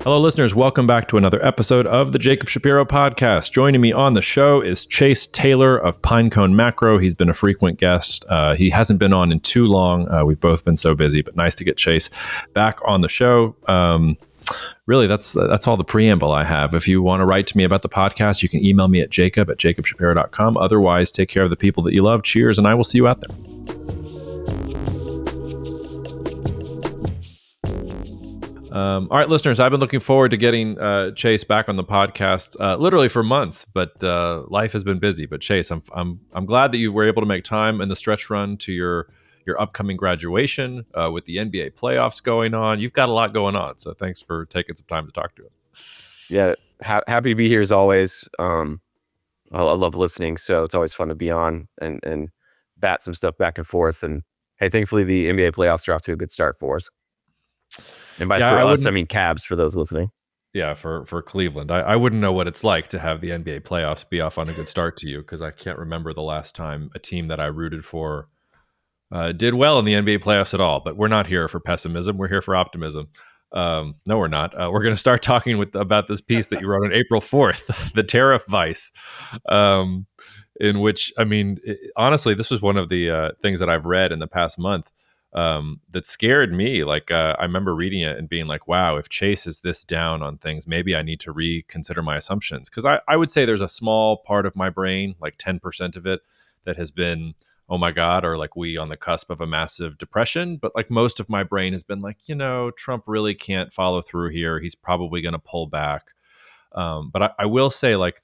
Hello, listeners. Welcome back to another episode of the Jacob Shapiro podcast. Joining me on the show is Chase Taylor of Pinecone Macro. He's been a frequent guest. He hasn't been on in too long. We've both been so busy, but nice to get Chase back on the show. Really, that's all the preamble I have. If you want to write to me about the podcast, you can email me at jacob@jacobshapiro.com. Otherwise, take care of the people that you love. Cheers, and I will see you out there. All right, listeners, I've been looking forward to getting Chase back on the podcast literally for months, but life has been busy. But Chase, I'm glad that you were able to make time in the stretch run to your upcoming graduation with the NBA playoffs going on. You've got a lot going on, so thanks for taking some time to talk to us. Yeah, happy to be here as always. I love listening, so it's always fun to be on and bat some stuff back and forth. And hey, thankfully the NBA playoffs are off to a good start for us. And by for us, I mean Cavs for those listening. Yeah, for Cleveland. I wouldn't know what it's like to have the NBA playoffs be off on a good start to you, because I can't remember the last time a team that I rooted for did well in the NBA playoffs at all. But we're not here for pessimism. We're here for optimism. No, we're not. We're going to start talking about this piece that you wrote on April 4th, the Tariff Vice, in which, I mean, honestly, this was one of the things that I've read in the past month that scared me. Like, I remember reading it and being like, wow, if Chase is this down on things, maybe I need to reconsider my assumptions. Because I would say there's a small part of my brain, like 10% of it, that has been, oh my God, or like we on the cusp of a massive depression. But like most of my brain has been like, Trump really can't follow through here. He's probably going to pull back. But I will say, like,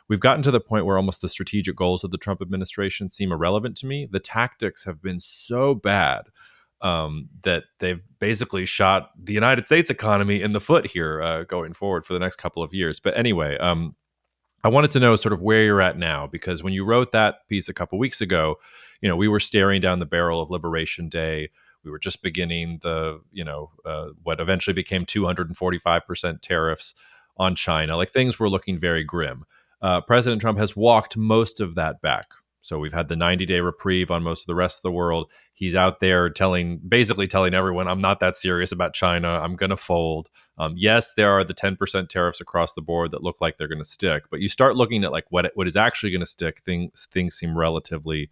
we've gotten to the point where almost the strategic goals of the Trump administration seem irrelevant to me. The tactics have been so bad that they've basically shot the United States economy in the foot here going forward for the next couple of years. But anyway, I wanted to know sort of where you're at now, because when you wrote that piece a couple weeks ago, we were staring down the barrel of Liberation Day. We were just beginning the, what eventually became 245% tariffs on China. Like, things were looking very grim. President Trump has walked most of that back. So we've had the 90-day reprieve on most of the rest of the world. He's out there basically telling everyone, I'm not that serious about China. I'm going to fold. Yes, there are the 10% tariffs across the board that look like they're going to stick. But you start looking at like what is actually going to stick, things seem relatively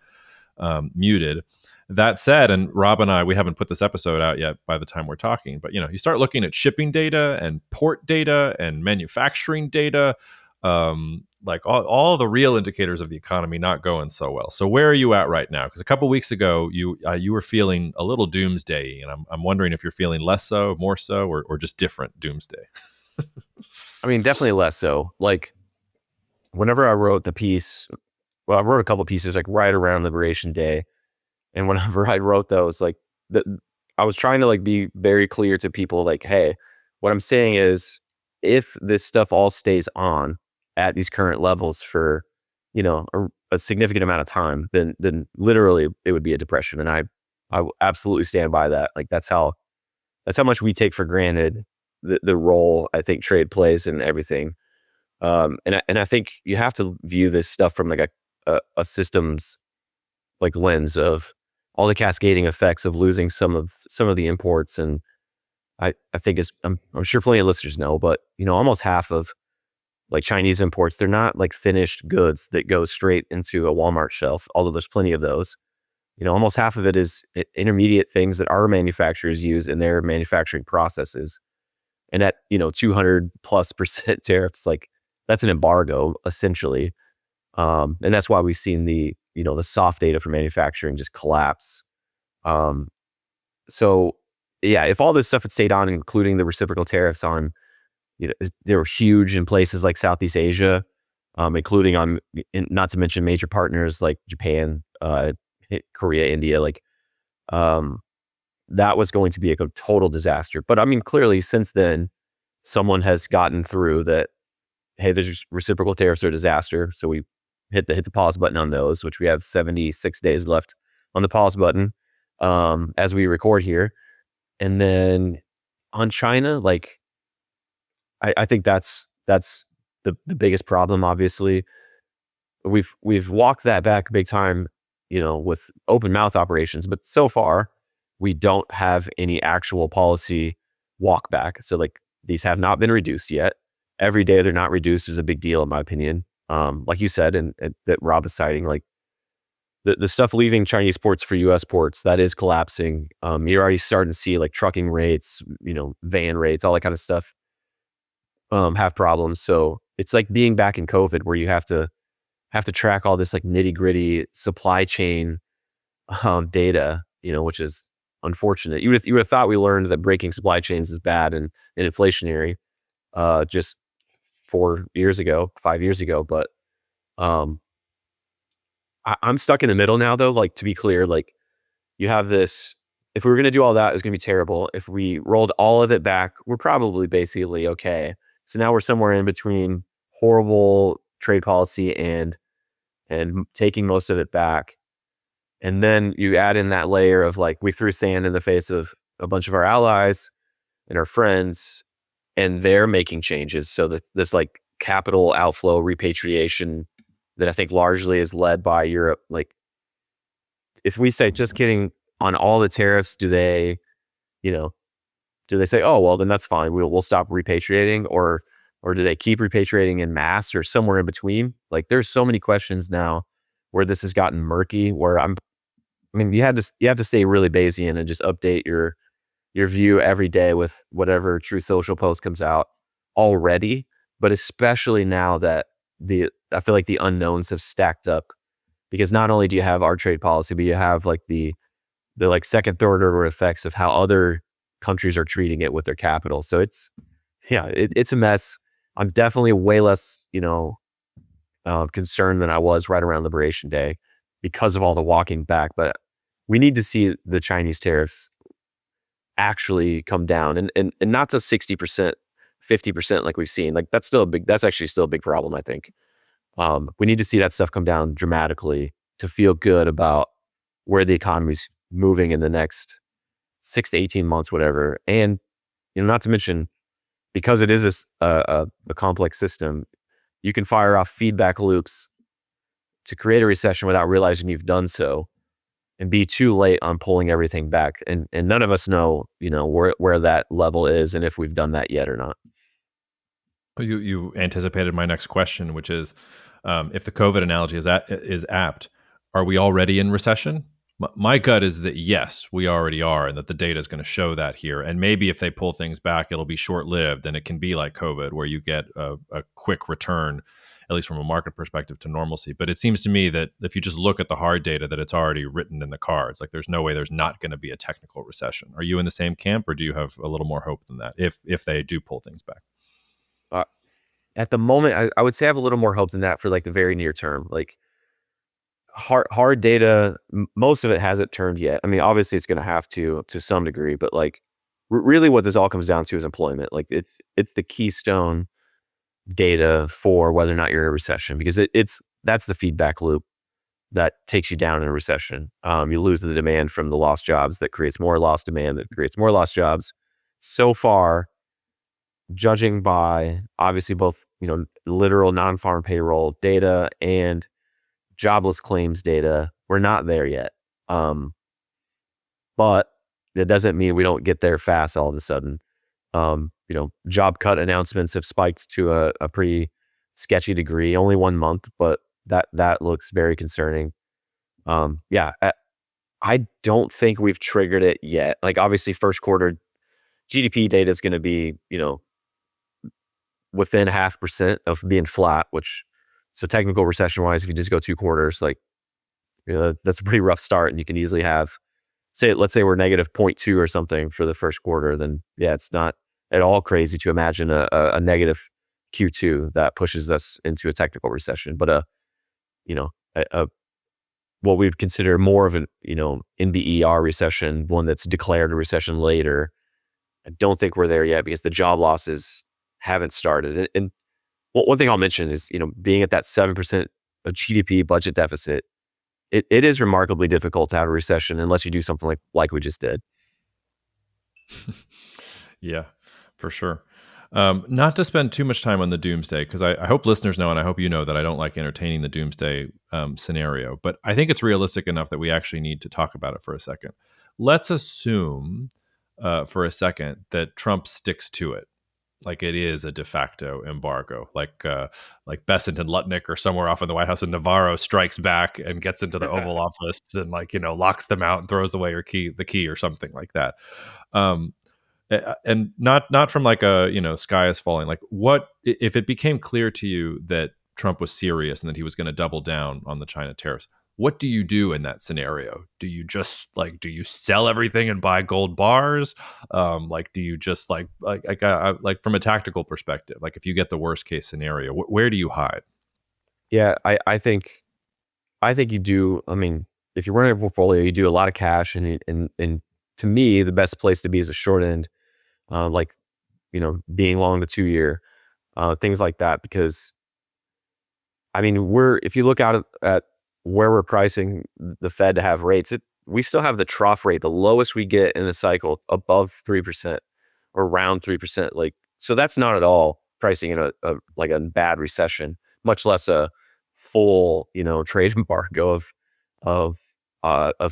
muted. That said, and Rob and I, we haven't put this episode out yet by the time we're talking, but you start looking at shipping data and port data and manufacturing data, like all the real indicators of the economy not going so well. So where are you at right now? Because a couple weeks ago, you were feeling a little doomsday, and I'm wondering if you're feeling less so, more so, or just different doomsday. I mean, definitely less so. Like, whenever I wrote the piece, well, I wrote a couple pieces like right around Liberation Day. And whenever I wrote those, like, I was trying to like be very clear to people, like, hey, what I'm saying is, if this stuff all stays on at these current levels for, a significant amount of time, then literally it would be a depression. And I absolutely stand by that. Like, that's how much we take for granted the role I think trade plays in everything. And I think you have to view this stuff from like a systems like lens of all the cascading effects of losing some of the imports. And I think I'm sure plenty of listeners know, but almost half of like Chinese imports, they're not like finished goods that go straight into a Walmart shelf, although there's plenty of those. Almost half of it is intermediate things that our manufacturers use in their manufacturing processes. And at 200+% tariffs, like, that's an embargo essentially. And that's why we've seen the soft data for manufacturing just collapse. So yeah, if all this stuff had stayed on, including the reciprocal tariffs on, they were huge in places like Southeast Asia, including not to mention major partners like Japan, Korea, India, like, that was going to be a total disaster. But I mean, clearly since then, someone has gotten through that, hey, there's reciprocal tariffs are a disaster. So we hit the pause button on those, which we have 76 days left on the pause button as we record here. And then on China, like, I think that's the biggest problem. Obviously, we've walked that back big time, with open mouth operations, but so far we don't have any actual policy walk back. So like These have not been reduced yet. Every day they're not reduced is a big deal, in my opinion. Like you said, and that Rob is citing, like the stuff leaving Chinese ports for U.S. ports, that is collapsing. You're already starting to see like trucking rates, van rates, all that kind of stuff have problems. So it's like being back in COVID, where you have to track all this like nitty gritty supply chain data, which is unfortunate. You would have thought we learned that breaking supply chains is bad and inflationary just 4 years ago, 5 years ago. But um, I'm stuck in the middle now, though. Like, to be clear, like you have this. If we were going to do all that, it's going to be terrible. If we rolled all of it back, we're probably basically okay. So now we're somewhere in between horrible trade policy and taking most of it back. And then you add in that layer of like, we threw sand in the face of a bunch of our allies and our friends, and they're making changes. So this like capital outflow repatriation that I think largely is led by Europe. Like, if we say, just kidding, on all the tariffs, do they say, oh, well, then that's fine, we'll stop repatriating, or do they keep repatriating in mass, or somewhere in between? Like, there's so many questions now where this has gotten murky, where you have to stay really Bayesian and just update your view every day with whatever True Social post comes out already. But especially now that I feel like the unknowns have stacked up, because not only do you have our trade policy, but you have like the like second, third order effects of how other countries are treating it with their capital. So it's a mess. I'm definitely way less, concerned than I was right around Liberation Day because of all the walking back. But we need to see the Chinese tariffs actually come down, and not to 60%, 50% like we've seen. Like, that's actually still a big problem, I think. We need to see that stuff come down dramatically to feel good about where the economy's moving in the next 6 to 18 months, whatever. And, not to mention, because it is a complex system, you can fire off feedback loops to create a recession without realizing you've done so, and be too late on pulling everything back. And none of us know, where that level is, and if we've done that yet or not. You anticipated my next question, which is, if the COVID analogy is apt, are we already in recession? My gut is that yes, we already are, and that the data is going to show that here. And maybe if they pull things back, it'll be short lived, and it can be like COVID, where you get a quick return, at least from a market perspective, to normalcy. But it seems to me that if you just look at the hard data, that it's already written in the cards. Like, there's no way there's not going to be a technical recession. Are you in the same camp, or do you have a little more hope than that if they do pull things back? At the moment, I would say I have a little more hope than that for like the very near term. Like, hard data, most of it hasn't turned yet. I mean, obviously it's going to have to some degree, but like really what this all comes down to is employment. Like, it's the keystone data for whether or not you're in a recession, because that's the feedback loop that takes you down in a recession. You lose the demand from the lost jobs, that creates more lost demand, that creates more lost jobs. So far, judging by obviously both, literal non-farm payroll data and jobless claims data, we're not there yet. But that doesn't mean we don't get there fast all of a sudden. Job cut announcements have spiked to a pretty sketchy degree, only 1 month, but that looks very concerning. I don't think we've triggered it yet. Like, obviously first quarter GDP data is going to be, within 0.5% of being flat, so technical recession wise, if you just go 2 quarters, like, that's a pretty rough start. And you can easily have, let's say we're negative 0.2 or something for the first quarter, then it's not at all crazy to imagine a negative Q2 that pushes us into a technical recession. But what we'd consider more of an, NBER recession, one that's declared a recession later, I don't think we're there yet, because the job losses haven't started. And one thing I'll mention is, being at that 7% of GDP budget deficit, it is remarkably difficult to have a recession unless you do something like we just did. Yeah, for sure. Not to spend too much time on the doomsday, because I hope listeners know, and I hope you know, that I don't like entertaining the doomsday scenario, but I think it's realistic enough that we actually need to talk about it for a second. Let's assume for a second that Trump sticks to it, like it is a de facto embargo, like Bessent and Lutnick or somewhere off in the White House, and Navarro strikes back and gets into the Oval Office and like locks them out and throws away the key or something like that. Um, and not from like a sky is falling. Like what if it became clear to you that Trump was serious and that he was going to double down on the China tariffs? What do you do in that scenario? Do you just do you sell everything and buy gold bars? Like do you just like from a tactical perspective, like if you get the worst case scenario, where do you hide? Yeah, I think you do. I mean, if you're running a portfolio, you do a lot of cash, and to me, the best place to be is a short end, like being long the 2 year, things like that. Because I mean, if you look out at where we're pricing the Fed to have rates, we still have the trough rate, the lowest we get in the cycle, above 3% or around 3%. Like, so that's not at all pricing in a bad recession, much less a full trade embargo of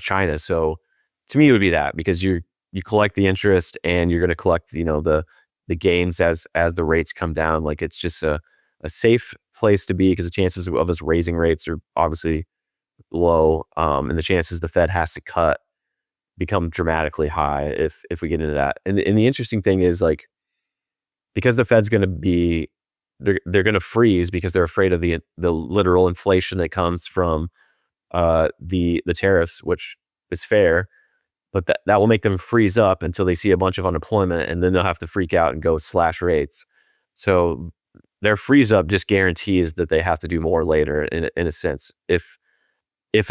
China. So to me, it would be that, because you collect the interest and you're going to collect the gains as the rates come down. Like, it's just a safe place to be, because the chances of us raising rates are obviously low, and the chances the Fed has to cut become dramatically high if we get into that. And the interesting thing is, like, because the Fed's going to be they're going to freeze because they're afraid of the literal inflation that comes from the tariffs, which is fair, but that will make them freeze up until they see a bunch of unemployment, and then they'll have to freak out and go slash rates. So their freeze up just guarantees that they have to do more later, in a sense. If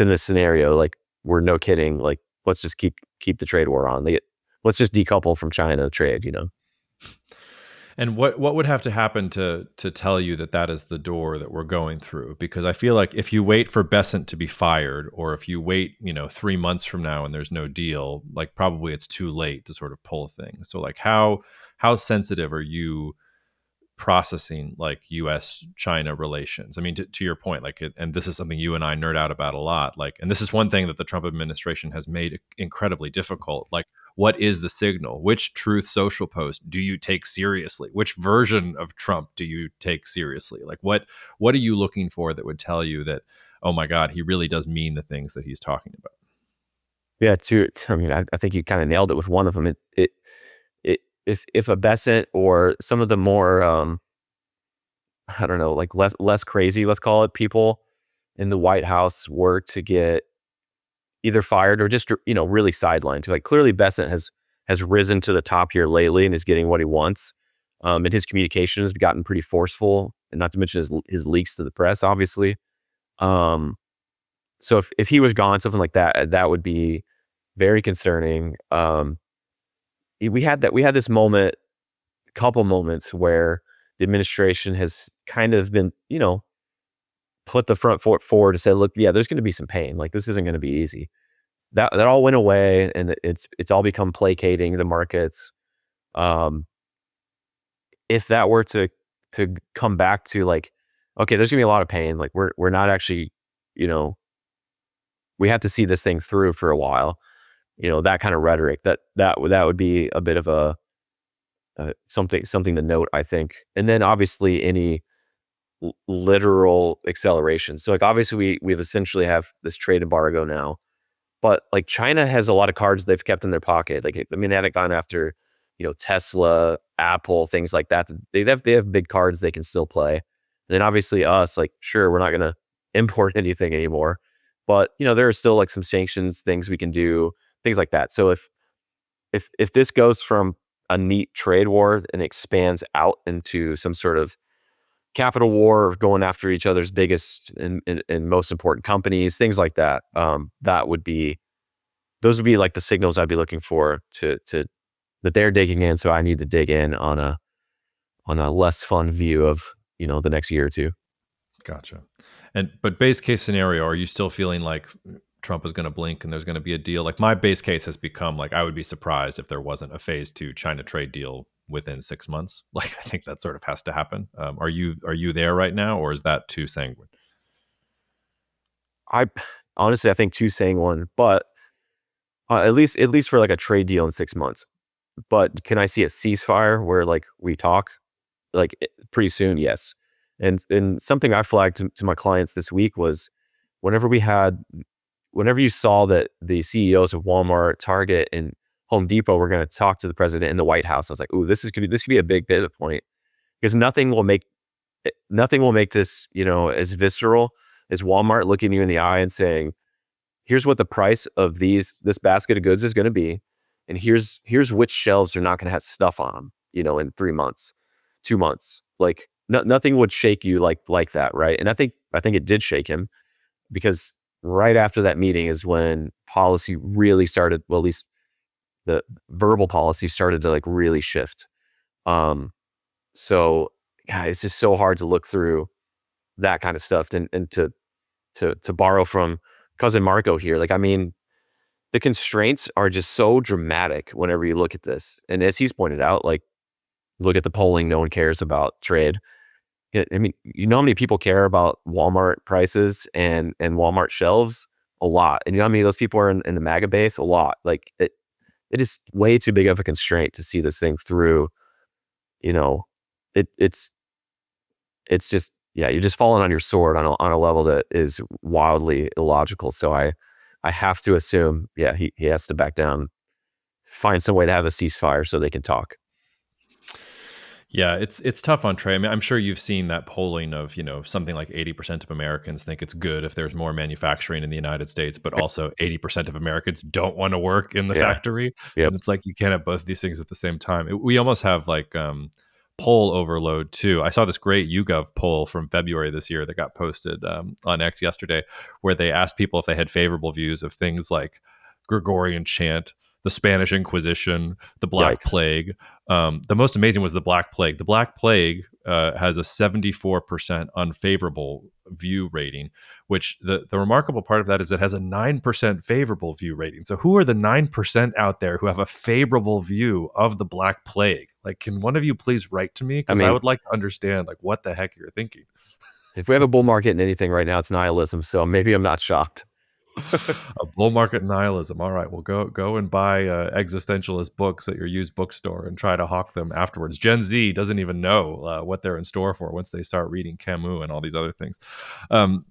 in this scenario, like, we're no kidding, like, let's just keep the trade war on. Let's just decouple from China trade. And what would have to happen to tell you that that is the door that we're going through? Because I feel like if you wait for Bessent to be fired, or if you wait 3 months from now and there's no deal, like probably it's too late to sort of pull things. So like how sensitive are you processing like US China relations? I mean, to your point, like and this is something you and I nerd out about a lot, like, and this is one thing that the Trump administration has made incredibly difficult. Like, what is the signal? Which Truth Social post do you take seriously? Which version of Trump do you take seriously? Like, what are you looking for that would tell you that, oh my God, he really does mean the things that he's talking about? Yeah, I mean, I think you kind of nailed it with one of them. If a Besant or some of the more I don't know, like, less crazy, let's call it, people in the White House were to get either fired or just really sidelined. Like, clearly Besant has risen to the top here lately and is getting what he wants. And his communication has gotten pretty forceful, and not to mention his leaks to the press, obviously. Um, so if he was gone, something like that, that would be very concerning. We had this moment, couple moments, where the administration has kind of been, put the front foot forward to say, look, yeah, there's going to be some pain. Like, this isn't going to be easy. That all went away, and it's all become placating the markets. Um, if that were to come back to, like, okay, there's gonna be a lot of pain. Like, we're not actually, you know, we have to see this thing through for a while. That kind of rhetoric, that would be a bit of a something to note, I think. And then obviously any literal acceleration. So, like, obviously we've essentially have this trade embargo now, but like, China has a lot of cards they've kept in their pocket. Like, I mean, they haven't gone after, Tesla, Apple, things like that. They have big cards they can still play. And then obviously us, like, sure, we're not gonna import anything anymore, but there are still, like, some sanctions things we can do, things like that. So if this goes from a neat trade war and expands out into some sort of capital war of going after each other's biggest and most important companies, things like that, those would be like the signals I'd be looking for to that they're digging in. So I need to dig in on a less fun view of the next year or two. Gotcha. But base case scenario, are you still feeling like Trump is going to blink and there's going to be a deal? Like, my base case has become like, I would be surprised if there wasn't a phase two China trade deal within 6 months. Like, I think that sort of has to happen. Are you there right now, or is that too sanguine? I honestly, I think two saying one, but at least for like a trade deal in 6 months. But can I see a ceasefire where, like, we talk? pretty soon, yes. And something I flagged to my clients this week was whenever you saw that the CEOs of Walmart, Target, and Home Depot were going to talk to the president in the White House, I was like, "Ooh, this could be a big pivot point because nothing will make this as visceral as Walmart looking you in the eye and saying, here's what the price of this basket of goods is going to be, and here's which shelves are not going to have stuff on them, in 3 months, 2 months. Like nothing would shake you like that, right? And I think it did shake him because right after that meeting is when policy really started. Well, at least the verbal policy started to really shift. Um, so yeah, it's just so hard to look through that kind of stuff and to borrow from cousin Marco here. Like, I mean, the constraints are just so dramatic whenever you look at this. And as he's pointed out, look at the polling, no one cares about trade. I mean, you know how many people care about Walmart prices and Walmart shelves? A lot. And you know how many of those people are in the MAGA base? A lot. It is way too big of a constraint to see this thing through. It's just, yeah, you're just falling on your sword on a level that is wildly illogical. So I have to assume, yeah, he has to back down, find some way to have a ceasefire so they can talk. Yeah, it's tough on trade. I mean, I'm sure you've seen that polling of, something like 80% of Americans think it's good if there's more manufacturing in the United States, but also 80% of Americans don't want to work in the Yeah. factory. Yep. And it's like you can't have both of these things at the same time. We almost have poll overload too. I saw this great YouGov poll from February this year that got posted on X yesterday, where they asked people if they had favorable views of things like Gregorian chant, the Spanish Inquisition, the Black Yikes. Plague. The most amazing was the Black Plague. The Black Plague has a 74% unfavorable view rating, which the remarkable part of that is it has a 9% favorable view rating. So who are the 9% out there who have a favorable view of the Black Plague? Like, can one of you please write to me? I Because I mean, would like to understand what the heck you're thinking. if we have a bull market in anything right now, it's nihilism. So maybe I'm not shocked. A bull market nihilism. All right, well, go and buy existentialist books at your used bookstore and try to hawk them afterwards. Gen Z doesn't even know what they're in store for once they start reading Camus and all these other things. Um,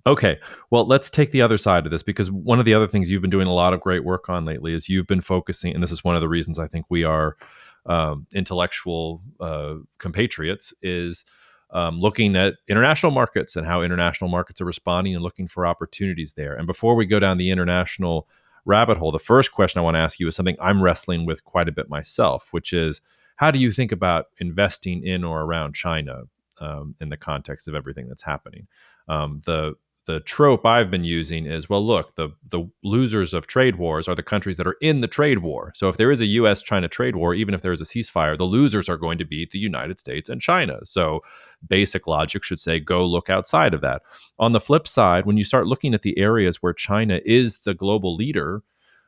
okay, well, let's take the other side of this, because one of the other things you've been doing a lot of great work on lately is you've been focusing, and this is one of the reasons I think we are intellectual compatriots, is looking at international markets and how international markets are responding and looking for opportunities there. And before we go down the international rabbit hole, the first question I want to ask you is something I'm wrestling with quite a bit myself, which is, how do you think about investing in or around China in the context of everything that's happening? The trope I've been using is, well, look, the losers of trade wars are the countries that are in the trade war. So if there is a U.S.-China trade war, even if there is a ceasefire, the losers are going to be the United States and China. So basic logic should say, go look outside of that. On the flip side, when you start looking at the areas where China is the global leader,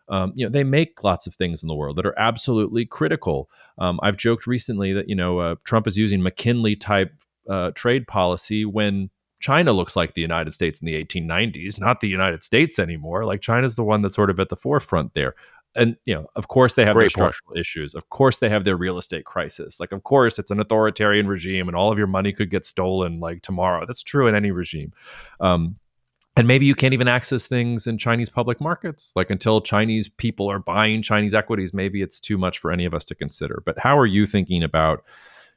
they make lots of things in the world that are absolutely critical. I've joked recently that Trump is using McKinley type trade policy when China looks like the United States in the 1890s, not the United States anymore. Like, China's the one that's sort of at the forefront there. And, of course they have their Great point. structural issues. Of course they have their real estate crisis. Like, of course it's an authoritarian regime and all of your money could get stolen like tomorrow. That's true in any regime. And maybe you can't even access things in Chinese public markets. Like, until Chinese people are buying Chinese equities, maybe it's too much for any of us to consider. But how are you thinking about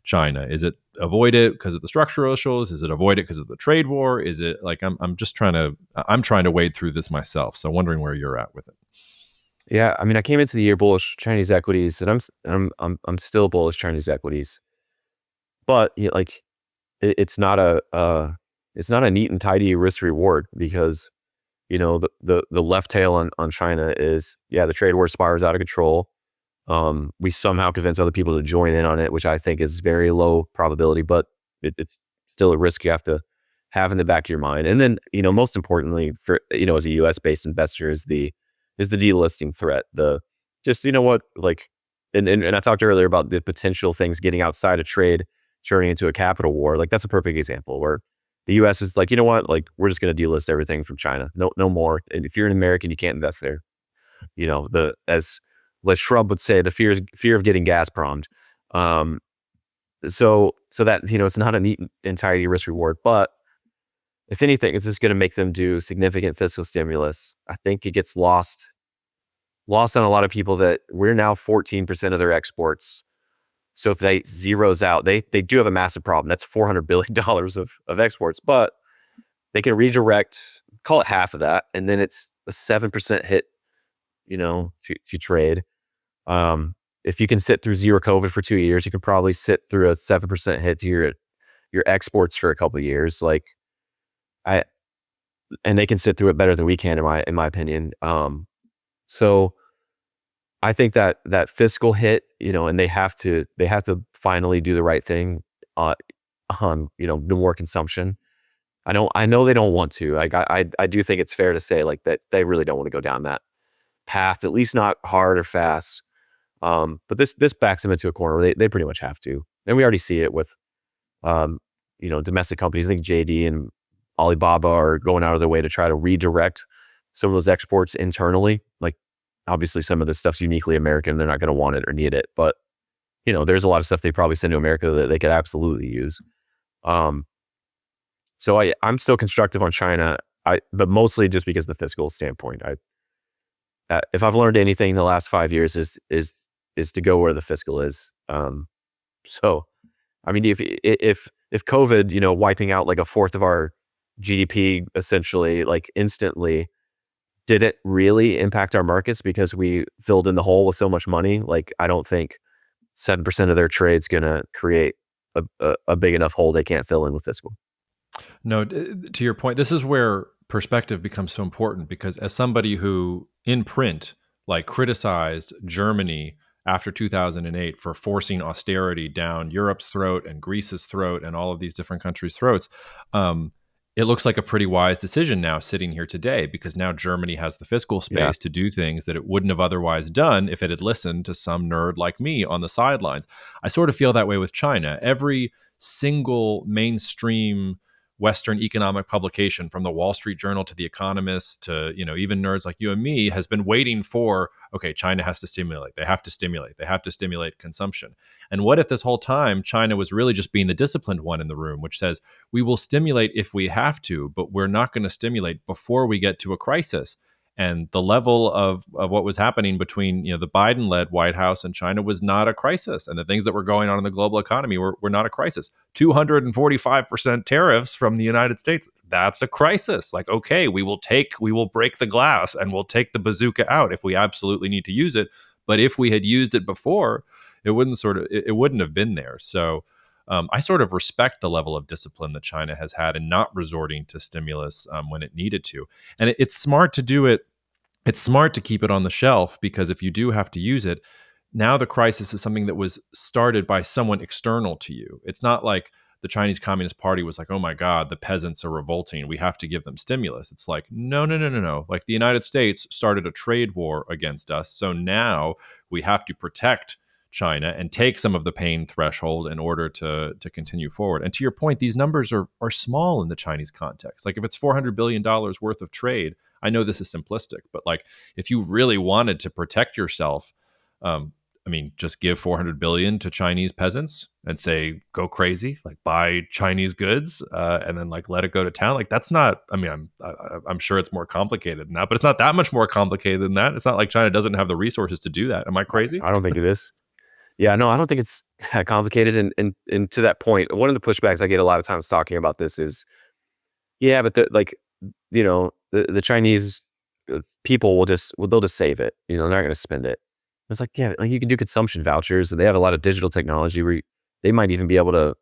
China? Is it avoid it because of the structural issues? Is it avoid it because of the trade war? Is it like, I'm trying to wade through this myself. So wondering where you're at with it. Yeah, I mean, I came into the year bullish Chinese equities, and I'm still bullish Chinese equities, but it's not a neat and tidy risk reward because the left tail on China is, yeah, the trade war spirals out of control. We somehow convince other people to join in on it, which I think is very low probability, but it's still a risk you have to have in the back of your mind. And then, most importantly for, as a US based investor is the delisting threat. The just, and I talked earlier about the potential things getting outside of trade, turning into a capital war. Like, that's a perfect example where the US is like, you know what, like, we're just going to delist everything from China. No more. And if you're an American, you can't invest there. As Les Shrub would say, the fear of getting Gazpromed. so that, it's not a neat entirety risk reward, but if anything, it's just going to make them do significant fiscal stimulus. I think it gets lost on a lot of people that we're now 14% of their exports. So if they zeroes out, they do have a massive problem. That's $400 billion of exports, but they can redirect, call it half of that, and then it's a 7% hit, to trade. If you can sit through zero COVID for 2 years, you can probably sit through a 7% hit to your exports for a couple of years. I and they can sit through it better than we can, in my opinion. So I think that fiscal hit, and they have to finally do the right thing on the more consumption. I know they don't want to. Like I do think it's fair to say like that they really don't want to go down that path, at least not hard or fast. But this backs them into a corner. They pretty much have to, and we already see it with domestic companies. I think JD and Alibaba are going out of their way to try to redirect some of those exports internally. Like obviously some of this stuff's uniquely American. They're not going to want it or need it, but there's a lot of stuff they probably send to America that they could absolutely use. So I'm still constructive on China, but mostly just because of the fiscal standpoint. If I've learned anything in the last 5 years is to go where the fiscal is. So, I mean, if COVID, wiping out like a fourth of our GDP essentially, like instantly, did it really impact our markets because we filled in the hole with so much money? Like, I don't think 7% of their trade's gonna create a big enough hole they can't fill in with fiscal. No, to your point, this is where perspective becomes so important because as somebody who in print like criticized Germany after 2008 for forcing austerity down Europe's throat and Greece's throat and all of these different countries' throats, it looks like a pretty wise decision now sitting here today because now Germany has the fiscal Yeah, space to do things that it wouldn't have otherwise done if it had listened to some nerd like me on the sidelines. I sort of feel that way with China. Every single mainstream Western economic publication, from the Wall Street Journal to the Economist to even nerds like you and me, has been waiting for, okay, China has to stimulate. They have to stimulate. They have to stimulate consumption. And what if this whole time China was really just being the disciplined one in the room, which says we will stimulate if we have to, but we're not going to stimulate before we get to a crisis. And the level of what was happening between the Biden-led White House and China was not a crisis, and the things that were going on in the global economy were not a crisis. 245% tariffs from the United States, that's a crisis. Like, okay, we will break the glass and we'll take the bazooka out if we absolutely need to use it. But if we had used it before, it wouldn't have been there. So I sort of respect the level of discipline that China has had in not resorting to stimulus when it needed to. And it's smart to do it. It's smart to keep it on the shelf because if you do have to use it, now the crisis is something that was started by someone external to you. It's not like the Chinese Communist Party was like, oh my God, the peasants are revolting. We have to give them stimulus. It's like, no, no, no, no, no. Like the United States started a trade war against us. So now we have to protect China and take some of the pain threshold in order to continue forward. And to your point, these numbers are small in the Chinese context. Like if it's $400 billion worth of trade, I know this is simplistic, but like if you really wanted to protect yourself, I mean, just give 400 billion to Chinese peasants and say, go crazy, like buy Chinese goods, and then like let it go to town. Like that's not, I mean, I'm sure it's more complicated than that, but it's not that much more complicated than that. It's not like China doesn't have the resources to do that. Am I crazy? I don't think it is. Yeah, no, I don't think it's that complicated. And to that point, one of the pushbacks I get a lot of times talking about this is, yeah, but the Chinese people they'll just save it. They're not going to spend it. It's like, yeah, like you can do consumption vouchers, and they have a lot of digital technology where they might even be able to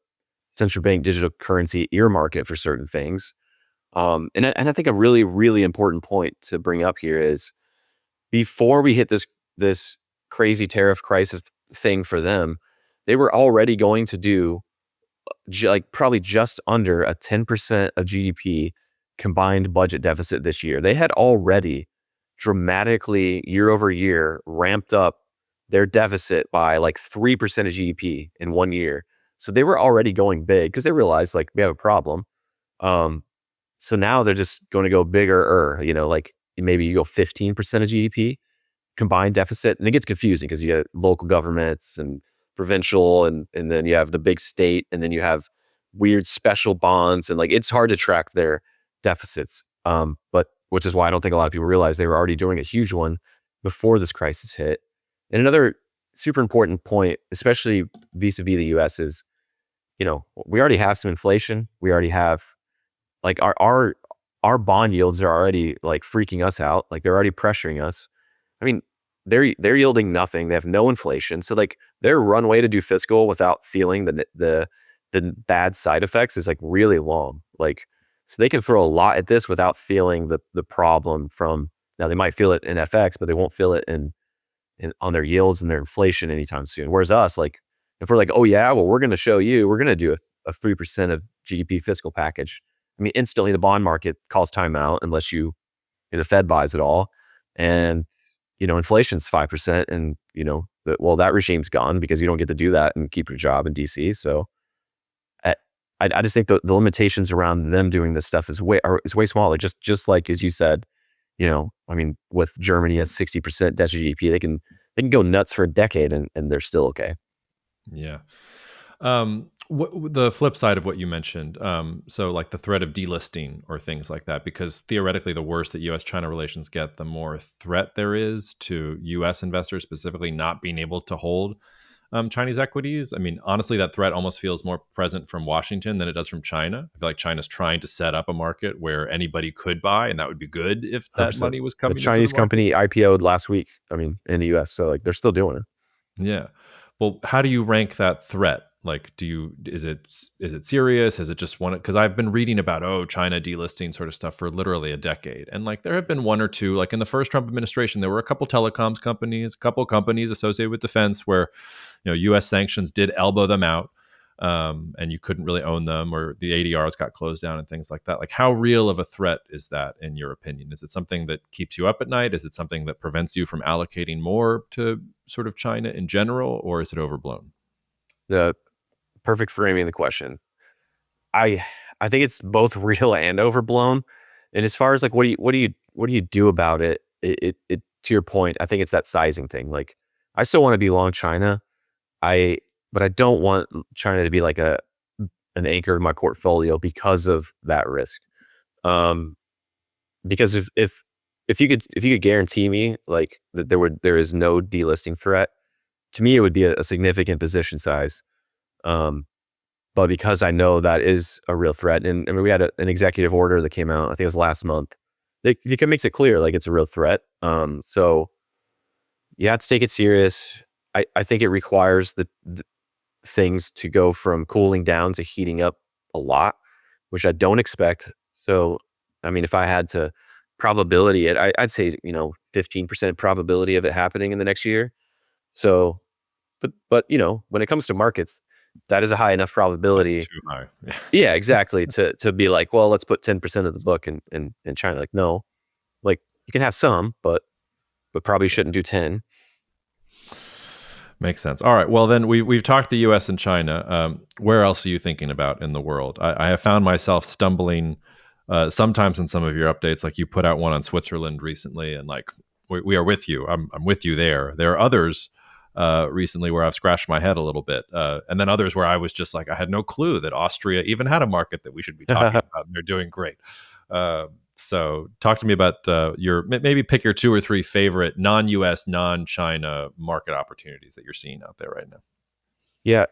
central bank digital currency earmark it for certain things. And I think a really, really important point to bring up here is before we hit this crazy tariff crisis thing for them, they were already going to do like probably just under a 10% of GDP combined budget deficit this year. They had already dramatically year over year ramped up their deficit by like 3% of GDP in 1 year. So they were already going big because they realized like we have a problem. So now they're just going to go bigger, like maybe you go 15% of GDP combined deficit. And it gets confusing because you have local governments and provincial, and then you have the big state, and then you have weird special bonds, and like it's hard to track their deficits. But which is why I don't think a lot of people realize they were already doing a huge one before this crisis hit. And another super important point, especially vis-a-vis the US, is we already have some inflation. We already have like our bond yields are already like freaking us out. Like they're already pressuring us. I mean, they're yielding nothing. They have no inflation. So like their runway to do fiscal without feeling the bad side effects is like really long. Like so they can throw a lot at this without feeling the problem from now they might feel it in FX, but they won't feel it in on their yields and their inflation anytime soon. Whereas us, like if we're like, oh yeah, well we're gonna show you, we're gonna do a 3% of GDP fiscal package. I mean, instantly the bond market calls timeout unless the Fed buys it all. And, inflation's 5%. And, that regime's gone because you don't get to do that and keep your job in DC. So I just think the limitations around them doing this stuff is way smaller. Just like, as you said, I mean, with Germany at 60% debt to GDP, they can go nuts for a decade and they're still okay. Yeah. The flip side of what you mentioned, so like the threat of delisting or things like that, because theoretically, the worse that U.S.-China relations get, the more threat there is to U.S. investors specifically not being able to hold Chinese equities. I mean, honestly, that threat almost feels more present from Washington than it does from China. I feel like China's trying to set up a market where anybody could buy, and that would be good if that 100%. money was A coming into the Chinese market. company IPO'd last week, I mean, in the US. So like they're still doing it. Yeah. Well, how do you rank that threat? Like, is it serious? Is it just one? Because I've been reading about China delisting sort of stuff for literally a decade, and like there have been one or two. Like in the first Trump administration, there were a couple telecoms companies, a couple companies associated with defense, where U.S. sanctions did elbow them out, and you couldn't really own them, or the ADRs got closed down and things like that. Like, how real of a threat is that in your opinion? Is it something that keeps you up at night? Is it something that prevents you from allocating more to sort of China in general, or is it overblown? The perfect framing of the question. I think it's both real and overblown. And as far as like what do you do about it? It to your point, I think it's that sizing thing. Like I still want to be long China. But I don't want China to be like an anchor in my portfolio because of that risk. Um, because if you could guarantee me like that there is no delisting threat, to me it would be a significant position size. Um, but because I know that is a real threat, and I mean we had an executive order that came out, I think it was last month. It makes it clear like it's a real threat. So you have to take it serious. I think it requires the things to go from cooling down to heating up a lot, which I don't expect. So, I mean, if I had to probability it, I'd say 15% probability of it happening in the next year. So, but when it comes to markets, that is a high enough That's probability. too high. Yeah. Yeah, exactly. To be like, well, let's put 10% of the book in China. Like, no, like you can have some, but probably shouldn't do 10. Makes sense. All right. Well, then we've talked the U.S. and China. Where else are you thinking about in the world? I have found myself stumbling sometimes in some of your updates. Like you put out one on Switzerland recently, and like we are with you. I'm with you there. There are others recently where I've scratched my head a little bit, and then others where I was just like I had no clue that Austria even had a market that we should be talking about, and they're doing great. So talk to me about maybe pick your two or three favorite non-US, non-China market opportunities that you're seeing out there right now. Yeah.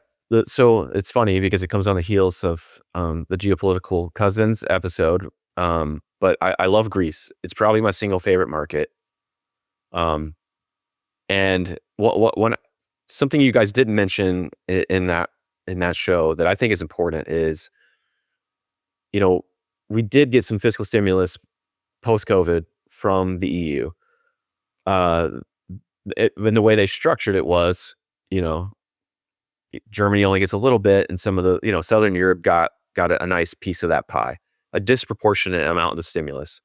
So it's funny because it comes on the heels of the Geopolitical Cousins episode. But I love Greece. It's probably my single favorite market. And one something you guys didn't mention in that show that I think is important is, we did get some fiscal stimulus post COVID from the EU. Uh, and the way they structured it was, you know, Germany only gets a little bit, and some of the, Southern Europe got a nice piece of that pie, a disproportionate amount of the stimulus.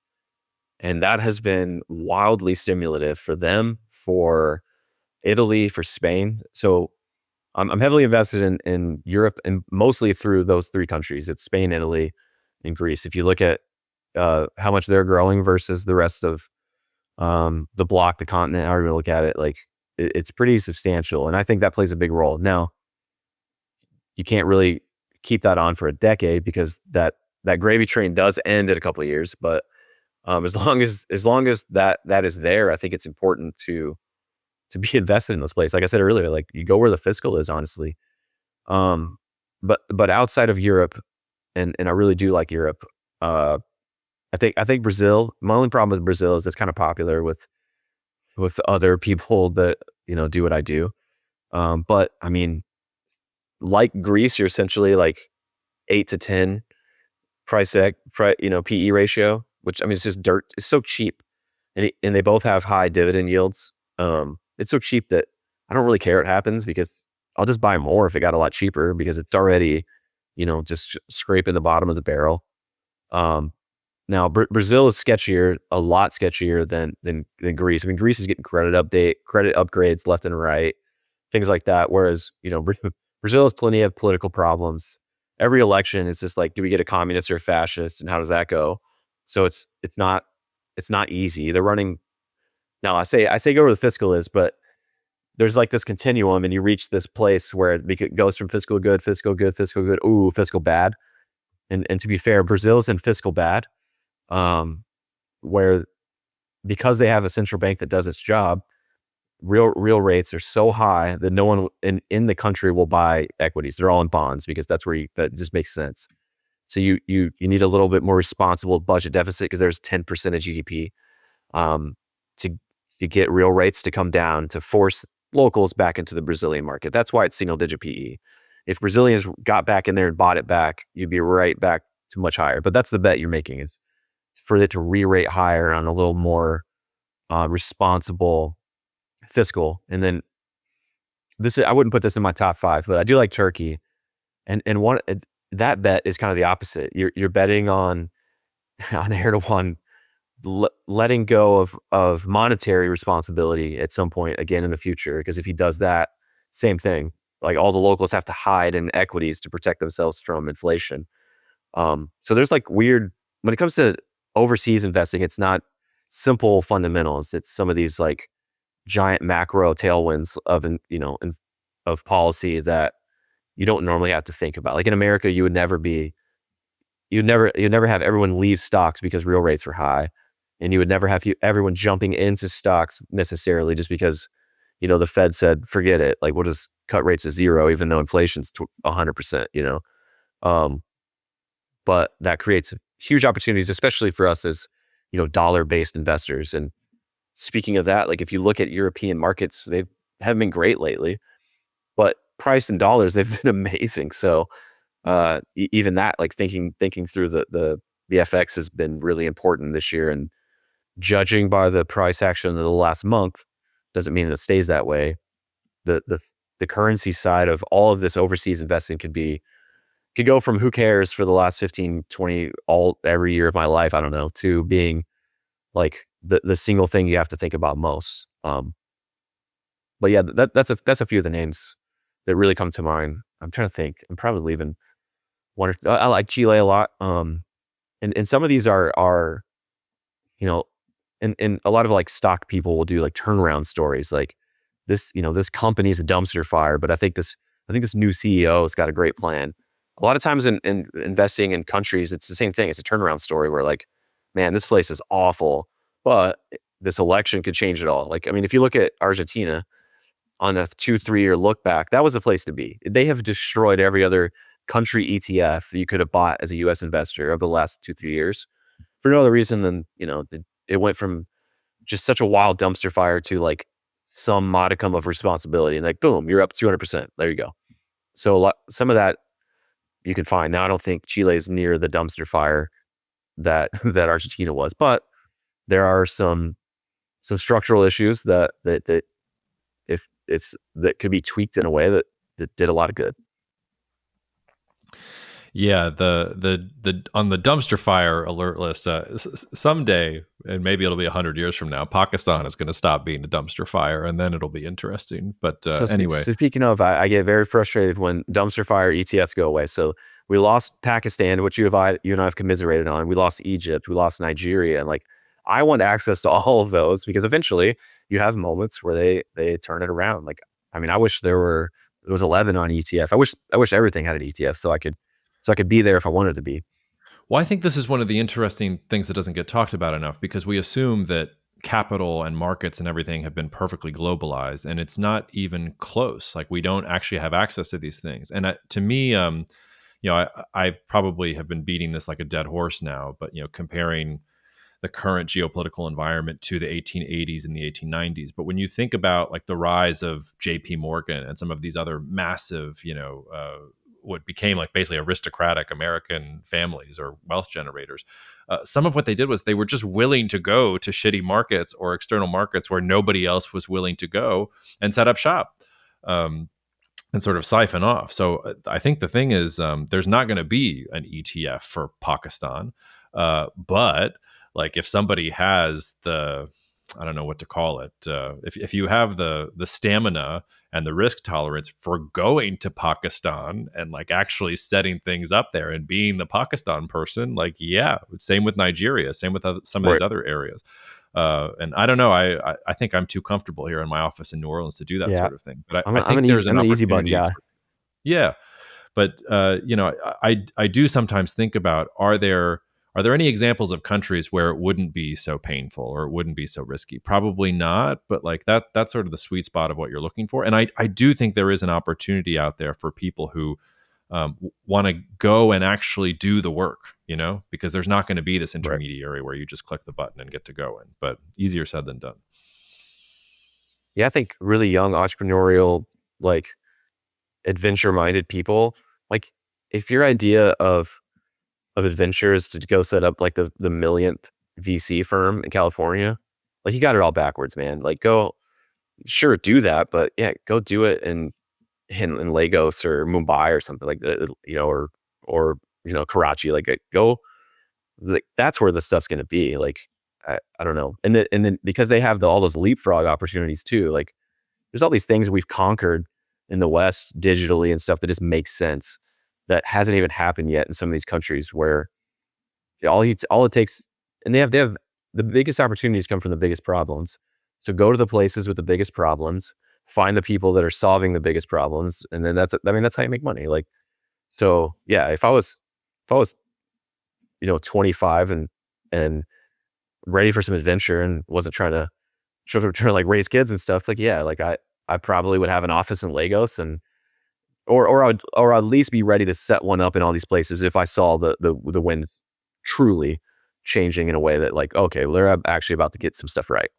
And that has been wildly stimulative for them, for Italy, for Spain. So I'm heavily invested in Europe, and mostly through those three countries. It's Spain, Italy, and Greece. If you look at how much they're growing versus the rest of the block, the continent, however you look at it, like it's pretty substantial, and I think that plays a big role. Now, you can't really keep that on for a decade because that gravy train does end in a couple of years. But as long as that is there, I think it's important to be invested in this place. Like I said earlier, like you go where the fiscal is, honestly. Um, but outside of Europe, and I really do like Europe. I think Brazil. My only problem with Brazil is it's kind of popular with other people that do what I do. But I mean, like Greece, you're essentially like 8 to 10 PE ratio, which I mean, it's just dirt. It's so cheap, and they both have high dividend yields. It's so cheap that I don't really care what happens because I'll just buy more if it got a lot cheaper because it's already, just scraping the bottom of the barrel. Now Brazil is sketchier, a lot sketchier than Greece. I mean, Greece is getting credit upgrades left and right, things like that. Whereas, Brazil has plenty of political problems. Every election is just like, do we get a communist or a fascist, and how does that go? So it's not easy. They're running now. I say go where the fiscal is, but there's like this continuum, and you reach this place where it goes from fiscal good, fiscal good, fiscal good, ooh, fiscal bad. And to be fair, Brazil's in fiscal bad, where because they have a central bank that does its job, real rates are so high that no one in the country will buy equities. They're all in bonds because that's where that just makes sense. So you need a little bit more responsible budget deficit because there's 10% of GDP, to get real rates to come down to force locals back into the Brazilian market. That's why it's single digit PE. If Brazilians got back in there and bought it back, you'd be right back to much higher. But that's the bet you're making, is for it to re-rate higher on a little more responsible fiscal. And then I wouldn't put this in my top 5, but I do like Turkey. And that bet is kind of the opposite. You're betting on Erdogan letting go of monetary responsibility at some point again in the future. Because if he does that, same thing. Like all the locals have to hide in equities to protect themselves from inflation. So there's like weird, when it comes to overseas investing, it's not simple fundamentals. It's some of these like giant macro tailwinds of policy that you don't normally have to think about. Like in America, you'd never have everyone leave stocks because real rates were high. And you would never have everyone jumping into stocks necessarily just because, the Fed said, forget it. Like we'll just cut rates to 0, even though inflation's 100%, but that creates huge opportunities, especially for us as, dollar-based investors. And speaking of that, like if you look at European markets, they haven't been great lately, but price in dollars, they've been amazing. So even that, like thinking through the FX has been really important this year. And judging by the price action of the last month doesn't mean it stays that way. The currency side of all of this overseas investing could go from who cares for the last 15, 20, every year of my life, I don't know, to being like the single thing you have to think about most. But yeah, that's a few of the names that really come to mind. I'm trying to think. I'm probably leaving one. I like Chile a lot. And some of these are and a lot of like stock people will do like turnaround stories. Like this company's a dumpster fire, but I think this new CEO has got a great plan. A lot of times in investing in countries, it's the same thing. It's a turnaround story where like, man, this place is awful, but this election could change it all. Like, I mean, if you look at Argentina on a 2-3 year look back, that was the place to be. They have destroyed every other country ETF you could have bought as a US investor over the last 2-3 years for no other reason than, it went from just such a wild dumpster fire to like some modicum of responsibility, and like, boom, you're up 200%. There you go. So some of that you can find. Now, I don't think Chile is near the dumpster fire that Argentina was, but there are some structural issues that if that could be tweaked in a way that did a lot of good. Yeah, the on the dumpster fire alert list, someday, and maybe it'll be 100 years from now, Pakistan is going to stop being a dumpster fire, and then it'll be interesting. But anyway, so speaking of, I get very frustrated when dumpster fire ETFs go away. So we lost Pakistan, which you and I have commiserated on. We lost Egypt. We lost Nigeria, and like I want access to all of those because eventually you have moments where they turn it around. Like, I mean, I wish there was 11 on ETF. I wish everything had an ETF so I could be there if I wanted to be. Well, I think this is one of the interesting things that doesn't get talked about enough because we assume that capital and markets and everything have been perfectly globalized, and it's not even close. Like we don't actually have access to these things. And to me, I probably have been beating this like a dead horse now, but comparing the current geopolitical environment to the 1880s and the 1890s. But when you think about like the rise of J.P. Morgan and some of these other massive, what became like basically aristocratic American families or wealth generators, some of what they did was they were just willing to go to shitty markets or external markets where nobody else was willing to go and set up shop. And sort of siphon off. So I think the thing is, there's not going to be an ETF for Pakistan, but like if somebody has I don't know what to call it. If you have the stamina and the risk tolerance for going to Pakistan and like actually setting things up there and being the Pakistan person, like yeah, same with Nigeria, same with some of these Right. other areas. And I don't know. I think I'm too comfortable here in my office in New Orleans to do that Yeah. sort of thing. But I think I'm there's an an easy button opportunity guy. yeah, but I do sometimes think about are there any examples of countries where it wouldn't be so painful or it wouldn't be so risky? Probably not, but like that's sort of the sweet spot of what you're looking for. And I do think there is an opportunity out there for people who want to go and actually do the work, because there's not going to be this Right. intermediary where you just click the button and get to going. But easier said than done. Yeah, I think really young entrepreneurial, like adventure minded people, like if your idea of adventure is to go set up like the millionth VC firm in California, like you got it all backwards, man. Like go sure do that, but yeah, go do it in Lagos or Mumbai or something like that, or Karachi. Like go, like that's where the stuff's gonna be. Like I don't know, and then because they have all those leapfrog opportunities too. Like there's all these things we've conquered in the West digitally and stuff that just makes sense that hasn't even happened yet in some of these countries where all it takes, and they have the biggest opportunities come from the biggest problems. So go to the places with the biggest problems, find the people that are solving the biggest problems, and then that's how you make money. Like so, yeah. If I was 25 and ready for some adventure and wasn't trying to like raise kids and stuff, like yeah, like I probably would have an office in Lagos and or I'd at least be ready to set one up in all these places if I saw the wind truly changing in a way that like, okay, well, they're actually about to get some stuff right.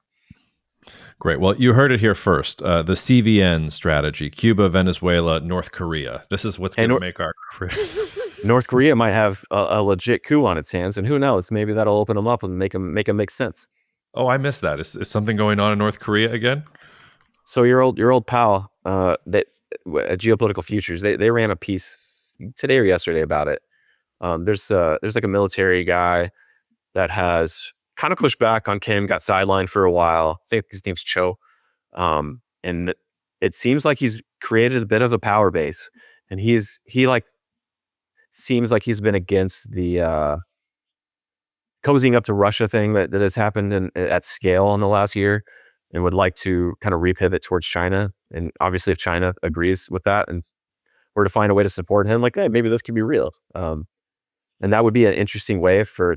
Great. Well, you heard it here first. The CVN strategy: Cuba, Venezuela, North Korea. This is what's And going to make our. North Korea might have a legit coup on its hands, and who knows? Maybe that'll open them up and make them make sense. Oh, I missed that. Is something going on in North Korea again? So your old pal, that geopolitical futures, they ran a piece today or yesterday about it. There's like a military guy that has kind of pushed back on Kim, got sidelined for a while. I think his name's Cho. And it seems like he's created a bit of a power base, and he like seems like he's been against the cozying up to Russia thing that has happened at scale in the last year, and would like to kind of repivot towards China. And obviously, if China agrees with that and were to find a way to support him, like hey, maybe this could be real. And that would be an interesting way for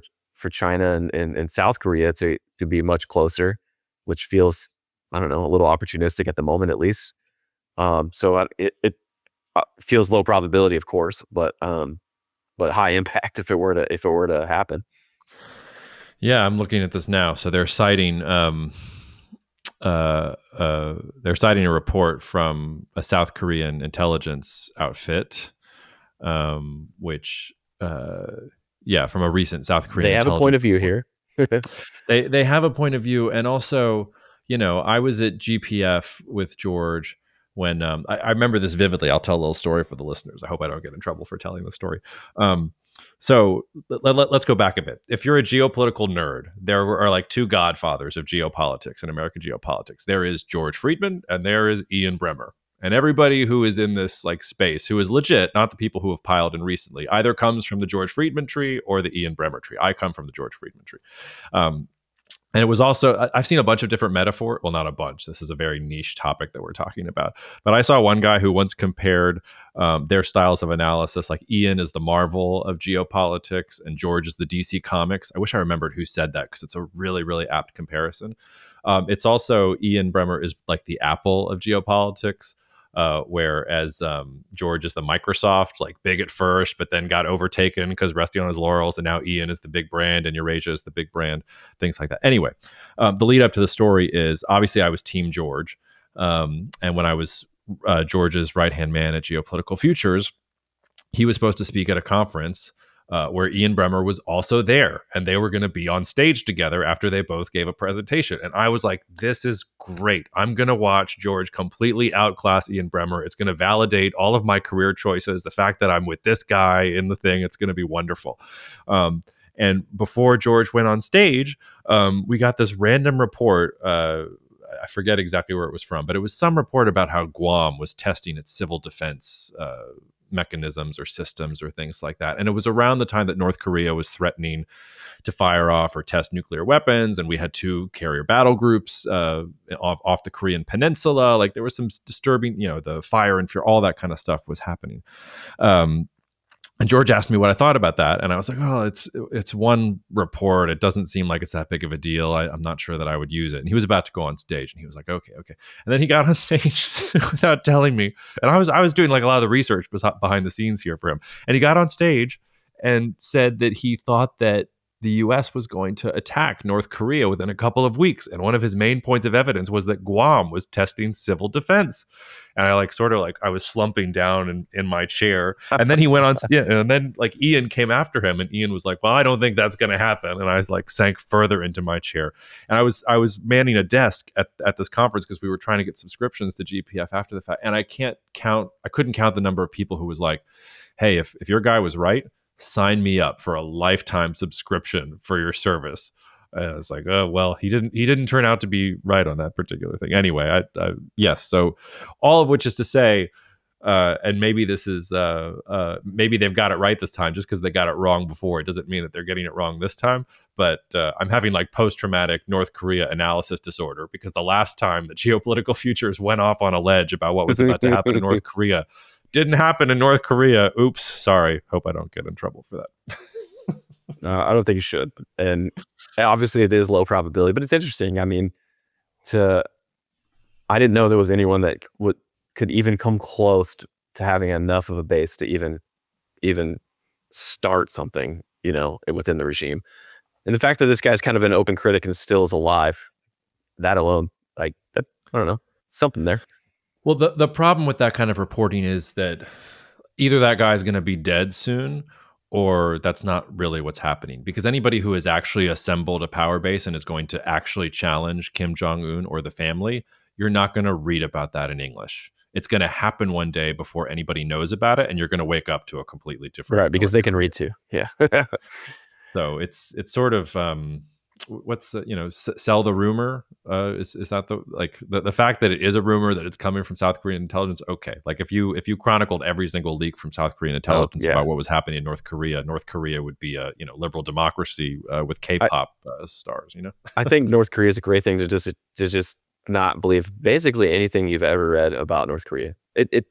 China and South Korea to be much closer, which feels, I don't know, a little opportunistic at the moment at least. It feels low probability, of course, but high impact if it were to happen. Yeah, I'm looking at this now. So they're citing a report from a South Korean intelligence outfit, which yeah, from a recent South Korean They have a point intelligence of view report. here. They have a point of view, and also, I was at GPF with George when I remember this vividly. I'll tell a little story for the listeners. I hope I don't get in trouble for telling the story. So let's go back a bit. If you're a geopolitical nerd, there are like two godfathers of geopolitics and American geopolitics. There is George Friedman and there is Ian Bremmer. And everybody who is in this like space, who is legit, not the people who have piled in recently, either comes from the George Friedman tree or the Ian Bremmer tree. I come from the George Friedman tree. Um, And it was also, I've seen a bunch of different metaphor. Well, not a bunch. This is a very niche topic that we're talking about. But I saw one guy who once compared their styles of analysis. Like Ian is the Marvel of geopolitics, and George is the DC Comics. I wish I remembered who said that because it's a really, really apt comparison. It's also Ian Bremmer is like the Apple of geopolitics. Whereas George is the Microsoft, like big at first, but then got overtaken because resting on his laurels, and now Ian is the big brand and Eurasia is the big brand, things like that. Anyway, the lead up to the story is obviously I was Team George, and when I was George's right hand man at Geopolitical Futures, he was supposed to speak at a conference where Ian Bremmer was also there, and they were going to be on stage together after they both gave a presentation. And I was like, this is great. I'm going to watch George completely outclass Ian Bremmer. It's going to validate all of my career choices. The fact that I'm with this guy in the thing, it's going to be wonderful. And before George went on stage, we got this random report. I forget exactly where it was from, but it was some report about how Guam was testing its civil defense mechanisms or systems or things like that. And it was around the time that North Korea was threatening to fire off or test nuclear weapons. And we had two carrier battle groups off the Korean peninsula. Like there was some disturbing, the fire and fear, all that kind of stuff was happening. And George asked me what I thought about that, and I was like, "Oh, it's one report. It doesn't seem like it's that big of a deal. I'm not sure that I would use it." And he was about to go on stage, and he was like, "Okay, okay." And then he got on stage without telling me, and I was doing like a lot of the research behind the scenes here for him. And he got on stage and said that he thought that the U.S. was going to attack North Korea within a couple of weeks, and one of his main points of evidence was that Guam was testing civil defense. And I I was slumping down in my chair, and then he went on, and then like Ian came after him, and Ian was like, "Well, I don't think that's going to happen," and I was like sank further into my chair, and I was manning a desk at this conference because we were trying to get subscriptions to GPF after the fact, and I couldn't count the number of people who was like, "Hey, if your guy was right, sign me up for a lifetime subscription for your service." And I was like, "Oh well, he didn't turn out to be right on that particular thing." Anyway, yes. So all of which is to say, and maybe this is maybe they've got it right this time. Just because they got it wrong before, it doesn't mean that they're getting it wrong this time. But I'm having like post-traumatic North Korea analysis disorder because the last time the Geopolitical Futures went off on a ledge about what was about to happen in North Korea didn't happen in North Korea. Oops, sorry. Hope I don't get in trouble for that. I don't think you should. And obviously it is low probability, but it's interesting. I mean, I didn't know there was anyone that could even come close to having enough of a base to even start something, within the regime. And the fact that this guy's kind of an open critic and still is alive, that alone, like that, I don't know, something there. Well, the problem with that kind of reporting is that either that guy is going to be dead soon, or that's not really what's happening. Because anybody who has actually assembled a power base and is going to actually challenge Kim Jong-un or the family, you're not going to read about that in English. It's going to happen one day before anybody knows about it, and you're going to wake up to a completely different. Right, because they can read too. Yeah. So it's sort of what's sell the rumor. Is that the fact that it is a rumor that it's coming from South Korean intelligence? Okay, like if you chronicled every single leak from South Korean intelligence about what was happening in North Korea would be a liberal democracy with K-pop stars. I think North Korea is a great thing to just not believe basically anything you've ever read about North Korea. It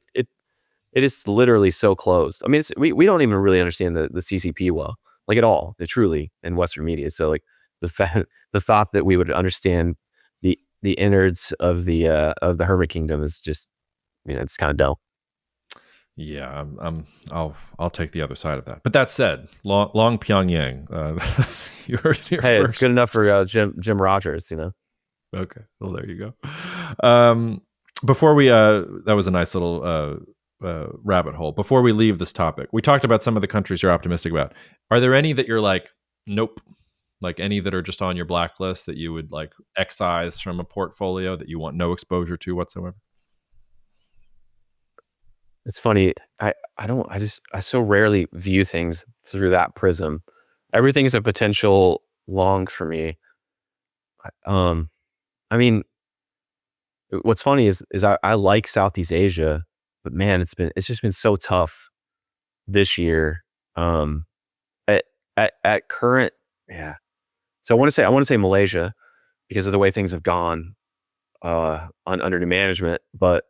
is literally so closed. I mean, we don't even really understand the CCP well, like at all, truly, in Western media. So like the thought that we would understand the innards of the Hermit Kingdom is just, it's kind of dumb. Yeah, I'll take the other side of that. But that said, long Pyongyang. You heard it here first. It's good enough for Jim Rogers, Okay, well there you go. Before we that was a nice little rabbit hole. Before we leave this topic, we talked about some of the countries you're optimistic about. Are there any that you're like, nope? Like any that are just on your blacklist that you would like excise from a portfolio that you want no exposure to whatsoever? It's funny. I so rarely view things through that prism. Everything is a potential long for me. I mean, what's funny is I like Southeast Asia, but man, it's just been so tough this year. At current, yeah. So I want to say Malaysia. because of the way things have gone under new management. But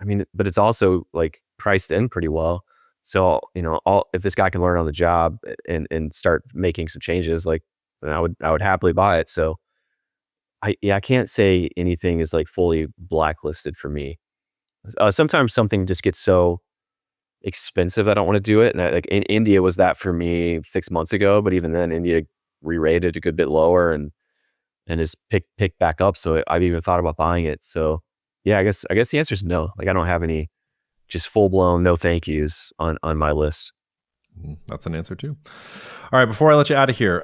I mean, but it's also like priced in pretty well. So, if this guy can learn on the job and start making some changes, like, then I would happily buy it. So I can't say anything is like fully blacklisted for me. Sometimes something just gets so expensive I don't want to do it. And like in India was that for me 6 months ago, but even then India re-rated a good bit lower and is picked back up. So I've even thought about buying it. So yeah, I guess the answer is no. Like I don't have any just full blown no thank yous on my list. That's an answer too. All right, before I let you out of here,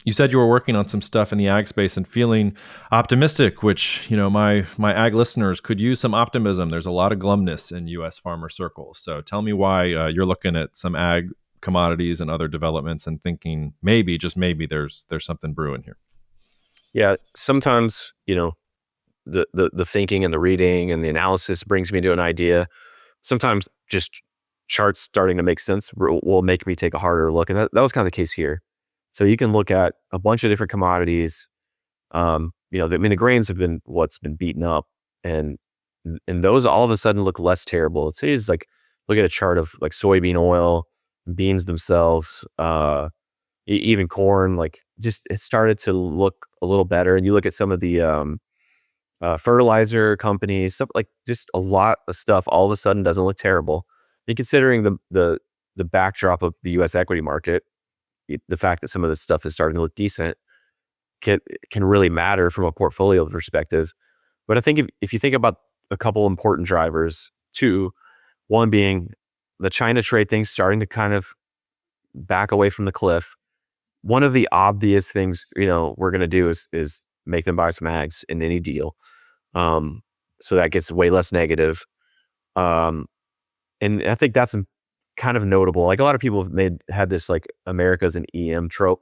you said you were working on some stuff in the ag space and feeling optimistic, which my ag listeners could use some optimism. There's a lot of glumness in U.S. farmer circles. So tell me why you're looking at some ag commodities and other developments and thinking maybe, just maybe, there's something brewing here. Yeah, sometimes the thinking and the reading and the analysis brings me to an idea. Sometimes just charts starting to make sense will make me take a harder look. And that was kind of the case here. So you can look at a bunch of different commodities. The grains have been what's been beaten up, and those all of a sudden look less terrible. It's like look at a chart of like soybean oil, beans themselves, even corn. Like just it started to look a little better. And you look at some of the fertilizer companies, stuff like just a lot of stuff all of a sudden doesn't look terrible. And considering the backdrop of the U.S. equity market, the fact that some of this stuff is starting to look decent can really matter from a portfolio perspective. But I think if you think about a couple important drivers, two, one being the China trade thing starting to kind of back away from the cliff. One of the obvious things we're going to do is make them buy some ags in any deal. So that gets way less negative. And I think that's kind of notable. Like a lot of people have had this like America's an EM trope,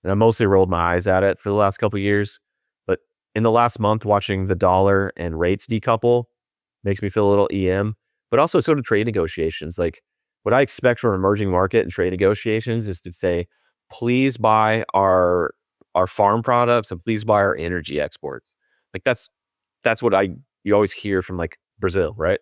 and I mostly rolled my eyes at it for the last couple of years. But in the last month, watching the dollar and rates decouple makes me feel a little EM. But also sort of trade negotiations. Like what I expect from emerging market and trade negotiations is to say, please buy our farm products and please buy our energy exports. Like that's what you always hear from like Brazil, right?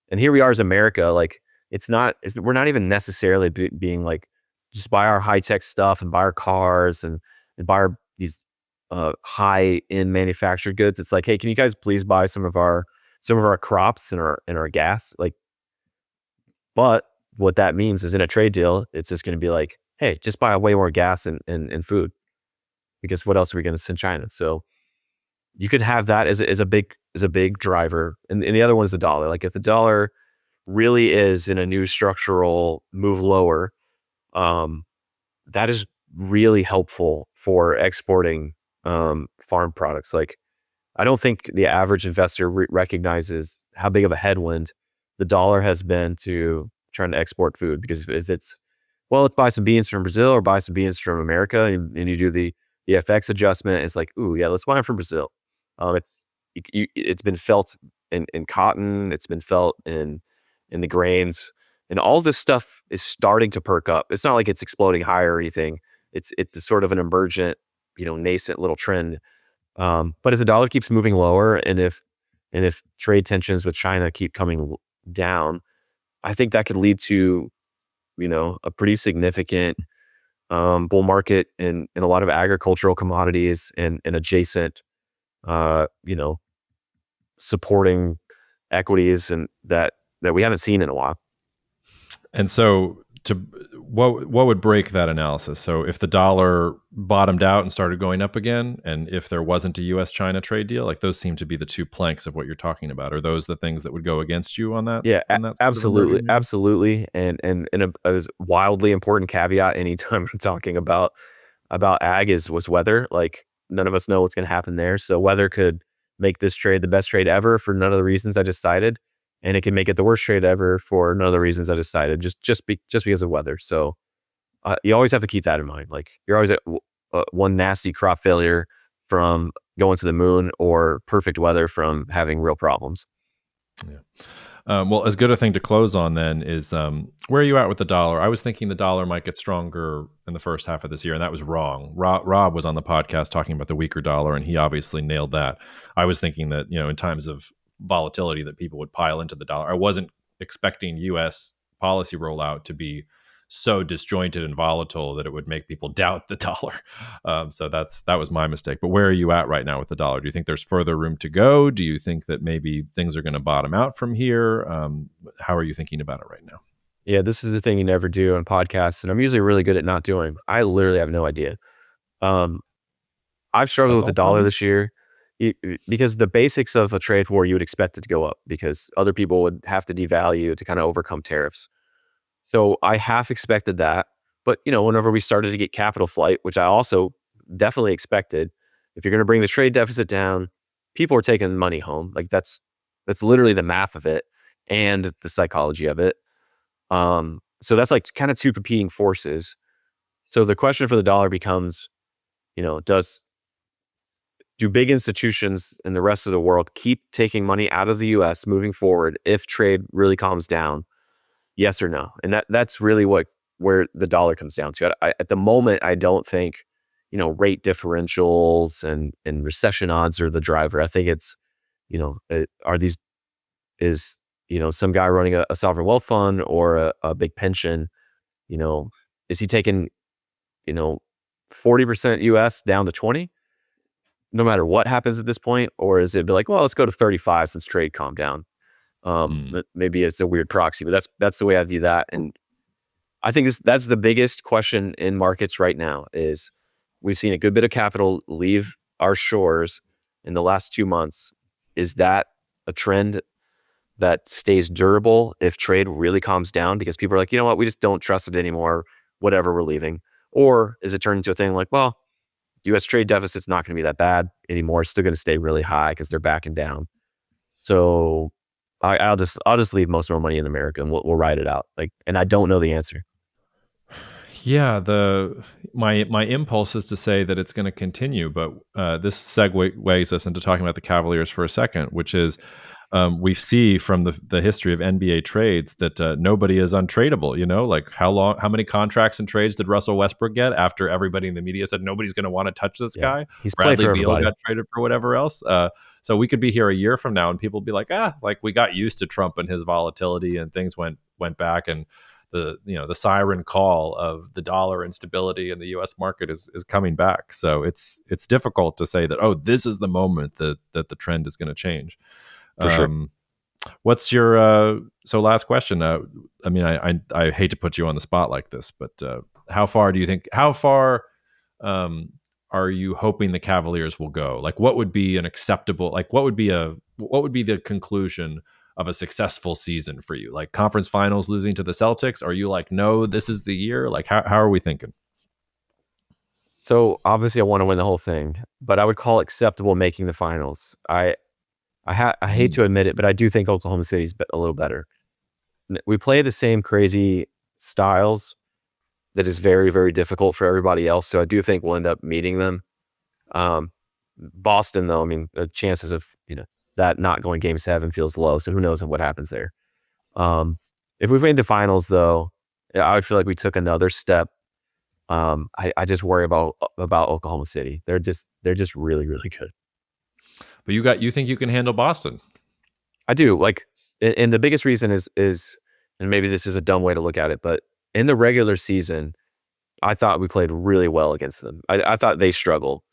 And here we are as America, like we're not even necessarily being like just buy our high tech stuff and buy our cars and buy these high end manufactured goods. It's like, hey, can you guys please buy some of our crops and our gas? Like, but what that means is in a trade deal, it's just going to be like, hey, just buy way more gas and food, because what else are we going to send China? So you could have that as a big driver, and the other one is the dollar. Like if the dollar really is in a new structural move lower, that is really helpful for exporting farm products. Like I don't think the average investor recognizes how big of a headwind the dollar has been to trying to export food, because if it's let's buy some beans from Brazil or buy some beans from America, and you do the FX adjustment, it's like, ooh, yeah, let's buy them from Brazil. It's been felt in cotton, it's been felt in the grains, and all this stuff is starting to perk up. It's not like it's exploding higher or anything. It's a sort of an emergent, nascent little trend. But if the dollar keeps moving lower, and if trade tensions with China keep coming down, I think that could lead to a pretty significant bull market in a lot of agricultural commodities and adjacent supporting equities, and that we haven't seen in a while. And so, what would break that analysis? So, if the dollar bottomed out and started going up again, and if there wasn't a U.S.-China trade deal, like those seem to be the two planks of what you're talking about. Are those the things that would go against you on that? Yeah, on that sort of absolutely, emerging news? absolutely, and a wildly important caveat anytime we're talking about ag was weather. Like none of us know what's going to happen there, so weather could make this trade the best trade ever for none of the reasons I just cited, and it can make it the worst trade ever for none of the reasons I just cited, just because of weather. So you always have to keep that in mind. Like you're always at one nasty crop failure from going to the moon, or perfect weather from having real problems. Yeah. Well, as good a thing to close on then is where are you at with the dollar? I was thinking the dollar might get stronger in the first half of this year, and that was wrong. Rob was on the podcast talking about the weaker dollar, and he obviously nailed that. I was thinking that in times of volatility that people would pile into the dollar. I wasn't expecting U.S. policy rollout to be so disjointed and volatile that it would make people doubt the dollar. So that was my mistake. But where are you at right now with the dollar? Do you think there's further room to go? Do you think that maybe things are going to bottom out from here? How are you thinking about it right now? Yeah, this is the thing you never do on podcasts, and I'm usually really good at not doing. I literally have no idea. Um, I've struggled That's with the all dollar fine. this year because the basics of a trade war, you would expect it to go up because other people would have to devalue to kind of overcome tariffs. So I half expected that. But, whenever we started to get capital flight, which I also definitely expected, if you're going to bring the trade deficit down, people are taking money home. Like that's literally the math of it and the psychology of it. So that's like kind of two competing forces. So the question for the dollar becomes, does do big institutions in the rest of the world keep taking money out of the US moving forward if trade really calms down? Yes or no? And that's really where the dollar comes down to. At the moment, I don't think, rate differentials and recession odds are the driver. I think it's, are these is some guy running a sovereign wealth fund or a big pension, you know, is he taking, you know, 40% US down to 20, no matter what happens at this point? Or is it be like, well, let's go to 35 since trade calmed down? Mm. Maybe it's a weird proxy, but that's the way I view that. And I think that's the biggest question in markets right now is we've seen a good bit of capital leave our shores in the last 2 months. Is that a trend that stays durable if trade really calms down because people are like, you know what, we just don't trust it anymore, whatever, we're leaving? Or is it turned into a thing like, well, US trade deficit's not going to be that bad anymore. It's still going to stay really high because they're backing down. So I'll just leave most of our money in America and we'll ride it out. Like, and I don't know the answer. Yeah, my impulse is to say that it's going to continue, but this segues us into talking about the Cavaliers for a second, which is we see from the history of NBA trades that nobody is untradeable. Like how many contracts and trades did Russell Westbrook get after everybody in the media said nobody's going to want to touch this Yeah, guy? he's played Bradley for Beal everybody got traded for whatever else. So we could be here a year from now and people be like, like we got used to Trump and his volatility and things went back and the siren call of the dollar instability in the U.S. market is coming back. So it's difficult to say that this is the moment that the trend is going to change. for sure. Um, what's your so last question? I mean, I hate to put you on the spot like this, but how far do you think? How far um, are you hoping the Cavaliers will go? Like, what would be an acceptable? Like, what would be the conclusion of a successful season for you? Like conference finals losing to the Celtics? Are you like, no, this is the year? Like, how are we thinking? So obviously I want to win the whole thing, but I would call acceptable making the finals. I hate Mm. to admit it, but I do think Oklahoma City's a little better. We play the same crazy styles that is very, very difficult for everybody else. So I do think we'll end up meeting them. Boston, though, I mean, the chances of that not going Game 7 feels low. So who knows what happens there? Um, if we made the finals, though, I would feel like we took another step. I just worry about Oklahoma City. They're just really, really good. But you think you can handle Boston? I do like, and the biggest reason is, and maybe this is a dumb way to look at it, but in the regular season, I thought we played really well against them. I thought they struggled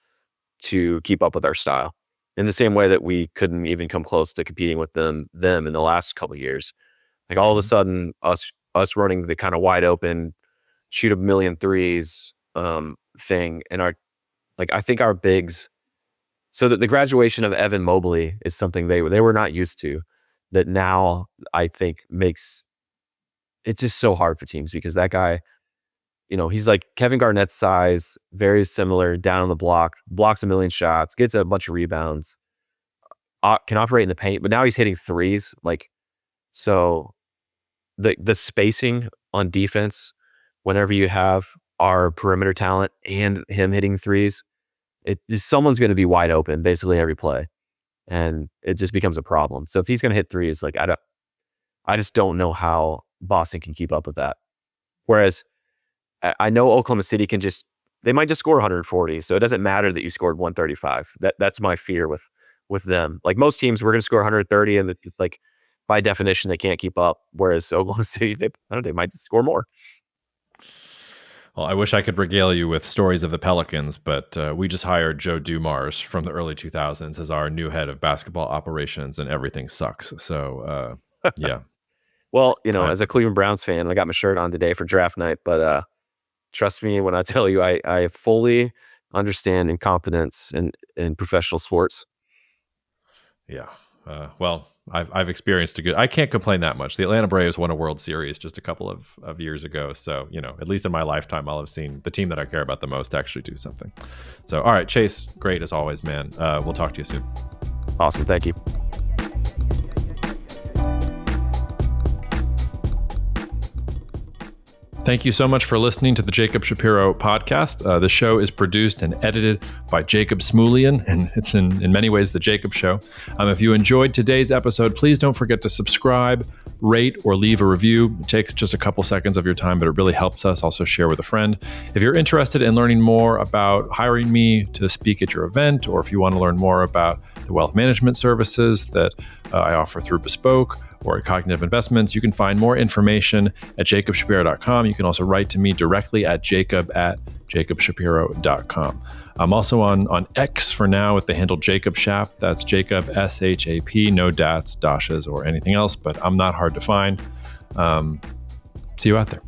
to keep up with our style in the same way that we couldn't even come close to competing with them in the last couple of years. Like all of a Mhm. sudden, us running the kind of wide open, shoot a million threes thing, and I think our bigs. So that the graduation of Evan Mobley is something they were not used to. That now I think makes it's just so hard for teams because that guy, he's like Kevin Garnett's size, very similar, down on the block, blocks a million shots, gets a bunch of rebounds, can operate in the paint, but now he's hitting threes. Like, so the spacing on defense, whenever you have our perimeter talent and him hitting threes, someone's going to be wide open basically every play, and it just becomes a problem. So if he's going to hit threes, like I just don't know how Boston can keep up with that. Whereas I know Oklahoma City they might just score 140. So it doesn't matter that you scored 135. That's my fear with them. Like most teams, we're going to score 130, and it's just like by definition they can't keep up. Whereas Oklahoma City, they might just score more. Well, I wish I could regale you with stories of the Pelicans, but we just hired Joe Dumars from the early 2000s as our new head of basketball operations, and everything sucks. So, yeah. Well, as a Cleveland Browns fan, I got my shirt on today for draft night, but trust me when I tell you, I fully understand incompetence in professional sports. Yeah. Well, I've experienced I can't complain that much. The Atlanta Braves won a World Series just a couple of years ago. So, at least in my lifetime, I'll have seen the team that I care about the most actually do something. So, all right, Chase, great as always, man. We'll talk to you soon. Awesome. Thank you. Thank you so much for listening to the Jacob Shapiro podcast. The show is produced and edited by Jacob Smulian, and it's in many ways the Jacob Show. If you enjoyed today's episode, please don't forget to subscribe, rate, or leave a review. It takes just a couple seconds of your time, but it really helps us. Also share with a friend. If you're interested in learning more about hiring me to speak at your event, or if you want to learn more about the wealth management services that I offer through Bespoke or at Cognitive Investments, you can find more information at jacobshapiro.com. You can also write to me directly at jacob@jacobshapiro.com. I'm also on X for now with the handle Jacob Shap. That's Jacob, SHAP, no dats, dashes, or anything else, but I'm not hard to find. See you out there.